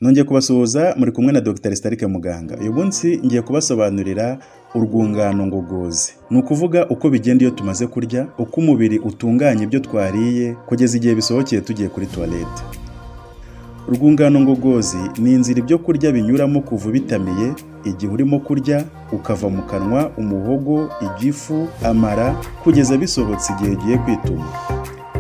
Nongeye kubasuhuza muri kumwe na Dr. Aristarque MUGANGA. Uyu munsi ngiye kubasobanurira urwungano ngogozi. Ni ukuvuga uko bigenda iyo tumaze kurya, uko umubiri utunganya ibyo twariye kugeza igihe bisohokeye tugiye kuri toilette. Urwungano ngogozi ni inzira ibyo kurya binyuramo kuva bitamiye igihe urimo kurya ukava mu kanwa, umuhogo, igifu, amara kugeza bisohotse igihe ugiye kwituma.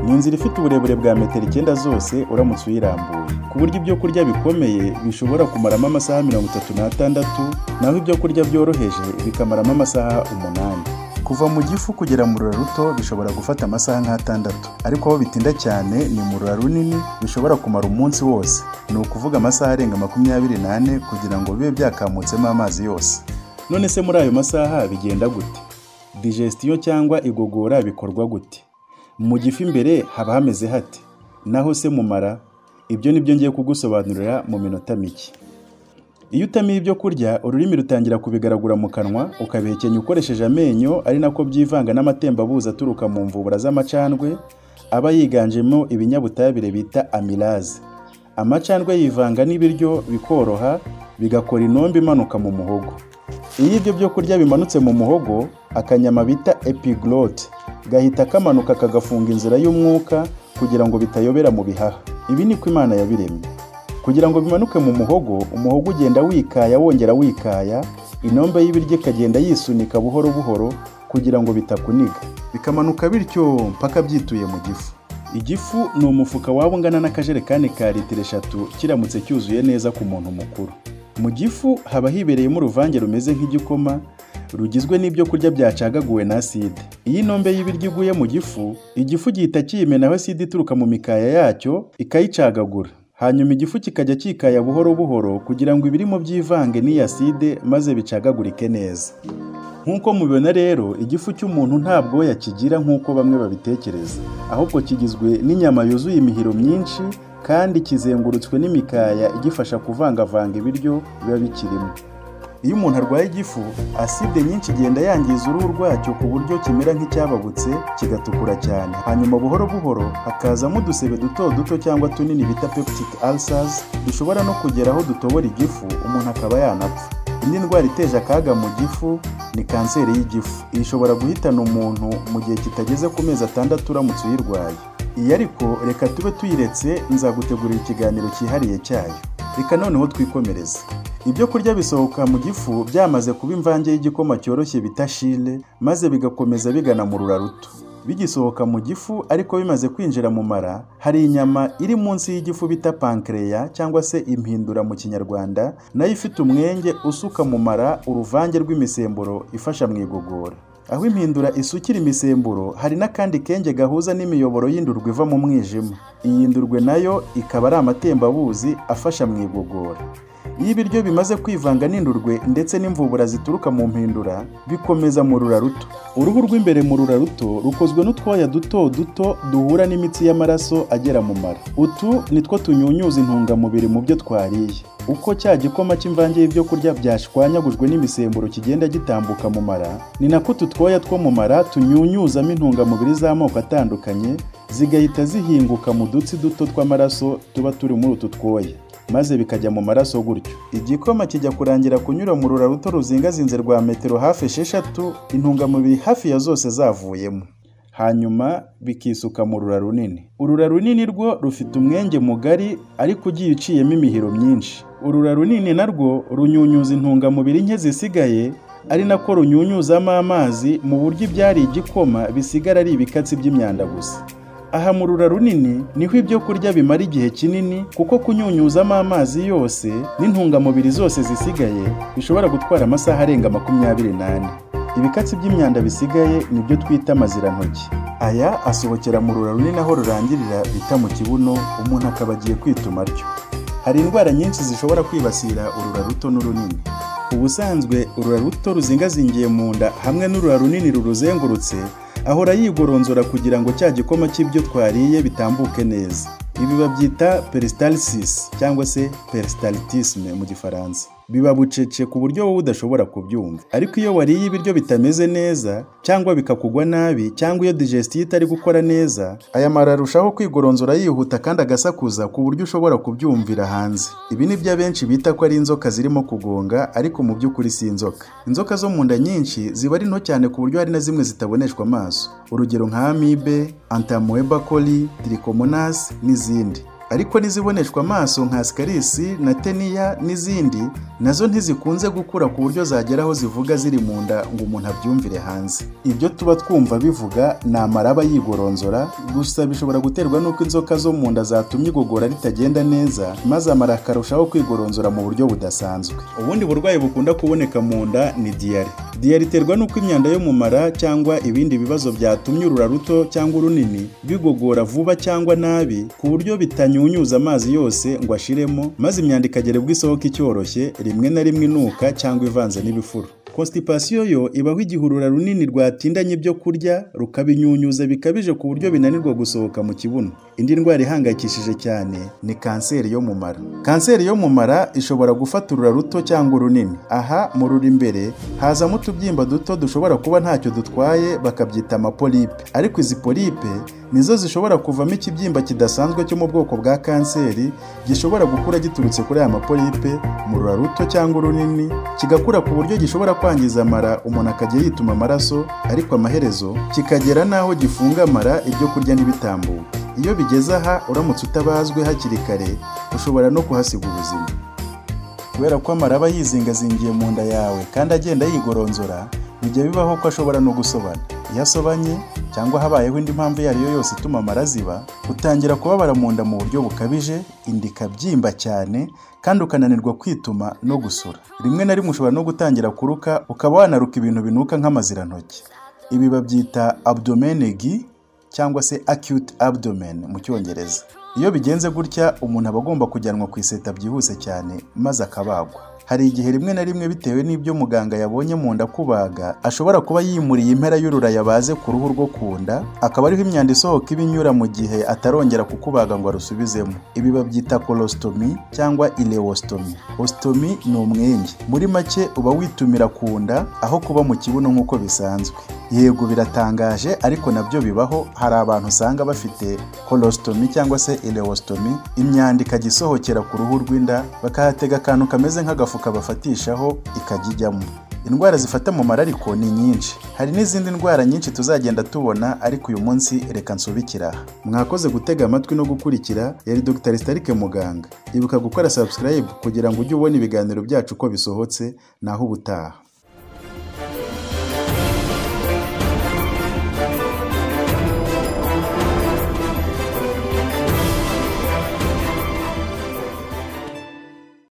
Ni inzira ifite uburebure bwa metero 9 zose uramutse uyirambuye, ku buryo ibyo kurya bikomeye bishobora kumaramo amasaha 36, naho ibyo kurya byoroheje bikamaramo amasaha 8. Kuva mu gifu kugera mu rura ruto bishobora gufata amasaha nk'6, ariko aho bitinda cyane ni mu rura runini bishobora kumara umunsi wose, ni ukuvuga amasaha arenga 24 kugira ngo bibe byakamutsemo amazi yose. None se muri ayo masaha bigenda gute? Digestion cyangwa igogora bikorwa gute? Mu gifu imbere haba hameze hate? Naho se mu mara? Ibyo nibyo ngiye kugusobanurira mu minota mike. Iyo utamiye ibyo kurya, ururimi rutangira kubigaragura mu kanwa, ukabihekenya ukoresheje amenyo, ari nako byivanga n'amatembabuzi aturuka mu mvubura z'amacandwe aba yiganjemo ibinyabutabire bita amylase. Amacandwe yivanga n'ibiryo bikoroha, bigakora inombe imanuka mu muhogo. Iyo ibyo byo kurya bimanutse mu muhogo, akanyama bita epiglote gahita kamanuka kagafunga inzira y'umwuka kugira ngo bitayobera mu bihaha. Ibi niko Imana yabiremye. Kugira ngo bimanuke mu muhogo, umuhogo ugenda wikaya wongera wikaya, inombe y'ibiryo ikagenda yisunika buhoro buhoro kugira ngo bitakuniga, bikamanuka bityo mpaka byituye mu gifu. Igifu ni umufuka waba ungana n'akajerekani ka litiro 3 kiramutse cyuzuye neza ku muntu mukuru. Mu gifu haba hibereyemo uruvange rumeze nk'igikoma rugizwe n'ibyo kurya byacagaguwe na acide. Iyi nombe y'ibiryo iguye mu gifu, igifu gihita kiyimenaho acide ituruka mu mikaya yacyo ikayicagagura. Hanyuma igifu kikajya kikaya buhoro buhoro kugira ngo ibirimo byivange n'iyi acide maze bicagagurike neza. Nk'uko mubibona rero, igifu cy'umuntu ntabwo yakigira nk'uko bamwe babitekereza, ahubwo kigizwe n'inyama yuzuye imihiro myinshi kandi kizengurutswe n'imikaya igifasha kuvangavanga ibiryo biba bikirimo. Iyo umuntu arwaye igifu, acide nyinshi igenda yangiza uruhu rwacyo ku buryo kimera nk'icyababutse kigatukura cyane. Hanyuma buhoro buhoro hakazamo udusebe duto duto cyangwa tunini bita peptic ulcers dushobora no kugera aho dutobora igifu umuntu akaba yanapfa. Indi ndwara iteje akaga mu gifu ni kanseri y'igifu. Ishobora guhitana umuntu mu gihe kitageze ku mezi 6 uramutse uyirwaye. Iyi ariko reka tube tuyiretse, nzagutegurira ikiganiro cyihariye cyayo. Reka noneho twikomereze. Ibyo kurya bisohoka mu gifu byamaze kuba imvange y'igikoma cyoroshye bita chile, maze bigakomeza bigana mu rura ruto. Bigisohoka mu gifu ariko bimaze kwinjira mu mara, hari inyama iri munsi y'igifu bita pancreas cyangwa se impindura mu Kinyarwanda, nayo ifite umwenge usuka mu mara uruvange rw'imisemburo ifasha mu igogora. Aho impindura isukira imisemburo, hari n'akandi kenge gahuza n'imiyoboro y'indurwe iva mu mwijima. Iyi ndurwe nayo ikaba ari amatembabuzi afasha mu igogora. Iyo ibiryo bimaze kwivanga n'indurwe ndetse n'imvubura zituruka mu mpindura, bikomeza mu rura ruto. Uruhu rw'imbere mu rura ruto rukozwe n'utwoya duto duto duhura n'imitsi y'amaraso agera mu mara. Utu nitwo tunyunyuza intungamubiri mu byo twariye. Uko cya gikoma cy'imvange y'ibyo kurya byashwanyagujwe n'imisemburo kigenda gitambuka mu mara, ni nako tutwoya two mu mara tunyunyuzamo intungamubiri z'amoko atandukanye, zigahita zihinguka mu dutsi duto tw'amaraso tuba turi muri utu twoya, maze bikajya mu maraso gutyo. Igikoma kijya kurangira kunyura mu rura ruto ruzingazinze rwa metero hafi 6, intungamubiri hafi ya zose zavuyemo. Hanyuma bikisuka mu rura runini. Urura runini rwo rufite umwenge mugari ariko ugiye uciyemo imihiro myinshi. Urura runini narwo runyunyuza intungamubiri nke zisigaye, ari nako runyunyuzamo amazi mu buryo ibyari igikoma bisigara ari ibikatsi by'imyanda gusa. Aha mu rura runini niho ibyo kurya bimara igihe kinini, kuko kunyunyuzamo amazi yose n'intungamubiri zose zisigaye bishobora gutwara amasaha arenga 24. Ibikatsi by'imyanda bisigaye nibyo twita amazirantoki. Aya asohokera mu rura runini aho rurangirira bita mu kibuno, umuntu akaba agiye kwituma atyo. Hari indwara nyinshi zishobora kwibasira urura ruto n'urunini. Ubusanzwe urura ruto ruzingazingiye mu nda hamwe n'urura runini ruruzengurutse ahora yigoronzora kugira ngo cya gikoma cy'ibyo twariye bitambuke neza. Ibi babyita peristalsis cyangwa se peristaltisme mu Gifaransa. biba bucece ku buryo wowe udashobora kubyumva. Ariko iyo wariye ibiryo bitameze neza cyangwa bikakugwa nabi cyangwa iyo digestion itari gukora neza, aya mara arushaho kwigoronzora yihuta kandi agasakuza ku buryo ushobora kubyumvira hanze. Ibi ni byo abenshi bita ko ari inzoka zirimo kugonga, ariko mu by'ukuri si inzoka. Inzoka zo mu nda nyinshi ziba ari nto cyane ku buryo hari na zimwe zitaboneshwa amaso, urugero nka Amibe, Entamoeba coli, Trichomonas n'izindi. Ariko niziboneshwa amaso nka Ascaris na Tenia n'izindi, nazo ntizikunze gukura ku buryo zageraho zivuga ziri mu nda ngo umuntu abyumvire hanze. Ibyo tuba twumva bivuga ni amaraba yigoronzora, gusa bishobora guterwa n'uko inzoka zo mu nda zatumye igogora ritagenda neza, maze amara akarushaho kwigoronzora mu buryo budasanzwe. Ubundi burwayi bukunda kuboneka mu nda ni diyare. Diyare iterwa n'uko imyanda yo mu mara cyangwa ibindi bibazo byatumye urura ruto cyangwa urunini bigogora vuba cyangwa nabi ku buryo bitanyunyuza amazi yose ngo ashiremo, maze imyanda ikagera ubwo isohoka icyoroshye, rimwe na rimwe inuka cyangwa ivanze n'ibifuro. Constipation yo ibaho igihe urura runini rwatindanye ibyo kurya rukabinyunyuza bikabije ku buryo binanirwa gusohoka mu kibuno. Indi ndwara ihangayikishije cyane ni kanseri yo mu mara. Kanseri yo mu mara ishobora gufata urura ruto cyangwa urunini. Aha mu ruri imbere hazamo utubyimba duto dushobora kuba ntacyo dutwaye, bakabyita amapolipe. Ariko izi polipe nizo zishobora kuvamo ikibyimba kidasanzwe cyo mu bwoko bwa kanseri, gishobora gukura giturutse kuri aya mapolipe mu rura ruto cyangwa urunini, kigakura ku buryo gishobora kwangiza amara, umuntu akajya yituma amaraso, ariko amaherezo kikagera n'aho gifunga amara ibyo kurya ntibitambuke. Iyo bigeze aha, uramutse utabazwe hakiri kare ushobora no kuhasiga ubuzima. Kubera ko amara aba yizingazingiye mu nda yawe kandi agenda yigoronzora, bijya bibaho ko ashobora no gusobana. Iyo asobanye cyangwa habayeho indi mpamvu iyo ari yo yose ituma amara ziba, utangira kubabara mu nda mu buryo bukabije, inda ikabyimba cyane kandi ukananirwa kwituma no gusura. Rimwe na rimwe ushobora no gutangira kuruka, ukaba wanaruka ibintu binuka nk'amazirantoki. Ibi babyita abdomen aigu cyangwa se acute abdomen mu Cyongereza. Iyo bigenze gutya, umuntu aba agomba kujyanwa ku iseta byihuse cyane maze akabagwa. Hari igihe rimwe na rimwe bitewe n'ibyo muganga yabonye mu nda kubaga, ashobora kuba yimuriye impera y'urura yabaze ku ruhu rwo ku nda, akaba ariho imyanda isohoka ibinyura mu gihe atarongera kukubaga ngo arusubizemo. Ibi babyita colostomy cyangwa ileostomy. Ostomy ni umwenge. Muri make uba witumira ku nda aho kuba mu kibuno nk'uko bisanzwe. Yego biratangaje, ariko nabyo bibaho. Hari abantu usanga bafite colostomy cyangwa se ileostomy, imyanda ikajya isohokera ku ruhu rw'inda, bakahatega akantu kameze nk'agafuka bafatishaho ikajya ijyamo. Indwara zifata mu mara ariko ni nyinshi. Hari n'izindi ndwara nyinshi tuzagenda tubona, ariko uyu munsi reka nsubikira aha. Mwakoze gutega amatwi no gukurikira. Yari Dr. Aristarque Muganga. Ibuka gukora subscribe kugira ngo ujye ubona ibiganiro byacu uko bisohotse. Naho ubutaha.